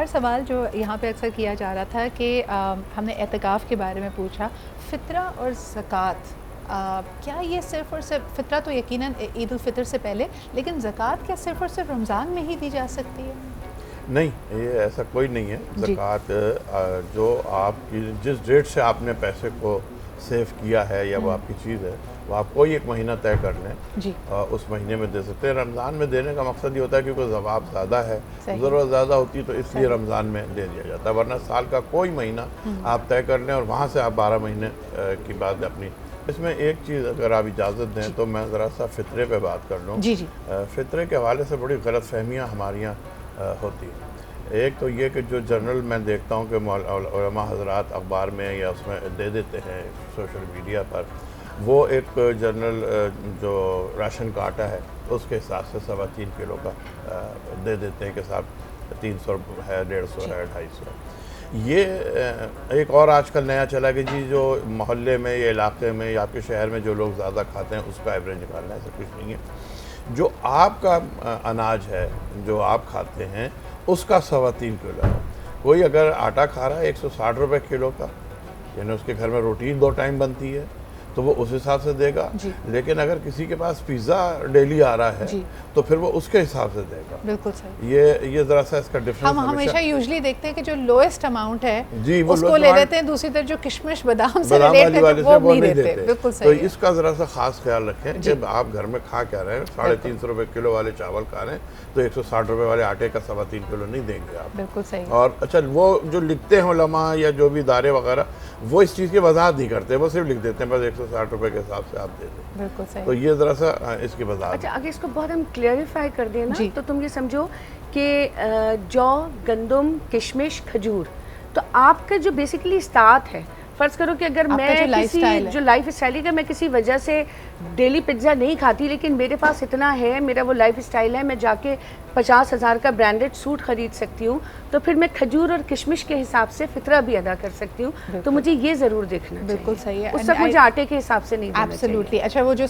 اور سوال جو یہاں پہ اکثر کیا جا رہا تھا کہ ہم نے اعتکاف کے بارے میں پوچھا، فطرہ اور زکوٰۃ، کیا یہ صرف اور صرف فطرہ تو یقیناً عید الفطر سے پہلے، لیکن زکوٰۃ کیا صرف اور صرف رمضان میں ہی دی جا سکتی ہے؟ نہیں، یہ ایسا کوئی نہیں ہے. زکوٰۃ جو آپ کی جس ڈیٹ سے آپ نے پیسے کو سیو کیا ہے یا وہ آپ کی چیز ہے، وہ آپ کوئی ایک مہینہ طے کر لیں، اس مہینے میں دے سکتے ہیں. رمضان میں دینے کا مقصد یہ ہوتا ہے کیونکہ ثواب زیادہ ہے، ضرورت زیادہ ہوتی ہے، تو اس لیے رمضان میں دے دیا جاتا ہے. ورنہ سال کا کوئی مہینہ آپ طے کر لیں اور وہاں سے آپ 12 مہینے کی بات اپنی. اس میں ایک چیز اگر آپ اجازت دیں تو میں ذرا سا فطرے پہ بات کر لوں. فطرے کے حوالے سے بڑی غلط فہمیاں ہمارے یہاں ہوتی ہیں. ایک تو یہ کہ جو جرنل میں دیکھتا ہوں کہ علماء حضرات اخبار میں یا اس میں دے دیتے ہیں سوشل میڈیا پر، وہ ایک جرنل جو راشن کا آٹا ہے اس کے حساب سے 3.25 کلو کا دے دیتے ہیں کہ صاحب 300 ہے، 150 ہے، 250 ہے. یہ ایک اور آج کل نیا چلا کہ جی جو محلے میں یا علاقے میں یا آپ کے شہر میں جو لوگ زیادہ کھاتے ہیں اس کا ایوریج نکالنا ہے. ایسا کچھ نہیں ہے. جو آپ کا اناج ہے، جو آپ کھاتے ہیں، اس کا 3.25 کلو ہے. کوئی اگر آٹا کھا رہا ہے 160 روپے کلو کا، یعنی اس کے گھر میں روٹی 2 ٹائم بنتی ہے، تو وہ اس حساب سے دے گا. لیکن اگر کسی کے پاس پیزا ڈیلی آ رہا ہے تو پھر وہ اس کے حساب سے دے گا. بالکل صحیح. یہ ذرا سا اس کا ڈفرنس ہم ہمیشہ یوزلی دیکھتے ہیں کہ جو لوئسٹ اماؤنٹ ہے اس کو لے لیتے ہیں، دوسری طرف جو کشمش بادام سے ریلیٹ ہے وہ نہیں دیتے. بالکل صحیح. تو اس کا ذرا سا خاص خیال رکھیں کہ آپ گھر میں کھا کیا رہے ہیں. 350 روپے کلو والے چاول کھا رہے ہیں تو 160 روپے والے آٹے کا 3.25 کلو نہیں دیں گے آپ. بالکل صحیح. اور اچھا، وہ جو لکھتے ہیں علماء یا جو بھی ادارے وغیرہ، وہ اس چیز کی وضاحت نہیں کرتے، وہ صرف لکھ دیتے ہیں بس 160 روپے کے حساب سے آپ دے دیں. بالکل صحیح. تو یہ ذرا سا اس کی وضاحت. اچھا، اگر اس کو بہت ہم کلیئریفائی کر دیں نا تو تم یہ سمجھو کہ جو، گندم، کشمش، کھجور، تو آپ کا جو بیسیکلی استعمال ہے، فرض کرو کہ اگر میں کسی جو لائف اسٹائل ہے کہ میں کسی وجہ سے ڈیلی پیزا نہیں کھاتی لیکن میرے پاس اتنا ہے، میرا وہ لائف اسٹائل ہے، میں جا کے 50,000 کا برانڈڈ سوٹ خرید سکتی ہوں، تو پھر میں کھجور اور کشمش کے حساب سے فطرہ بھی ادا کر سکتی ہوں. تو مجھے یہ ضرور دیکھنا چاہیے. بالکل صحیح ہے. اس سے مجھے آٹے کے حساب سے نہیں دینا چاہیے. ایبسلیوٹلی. اچھا، وہ جو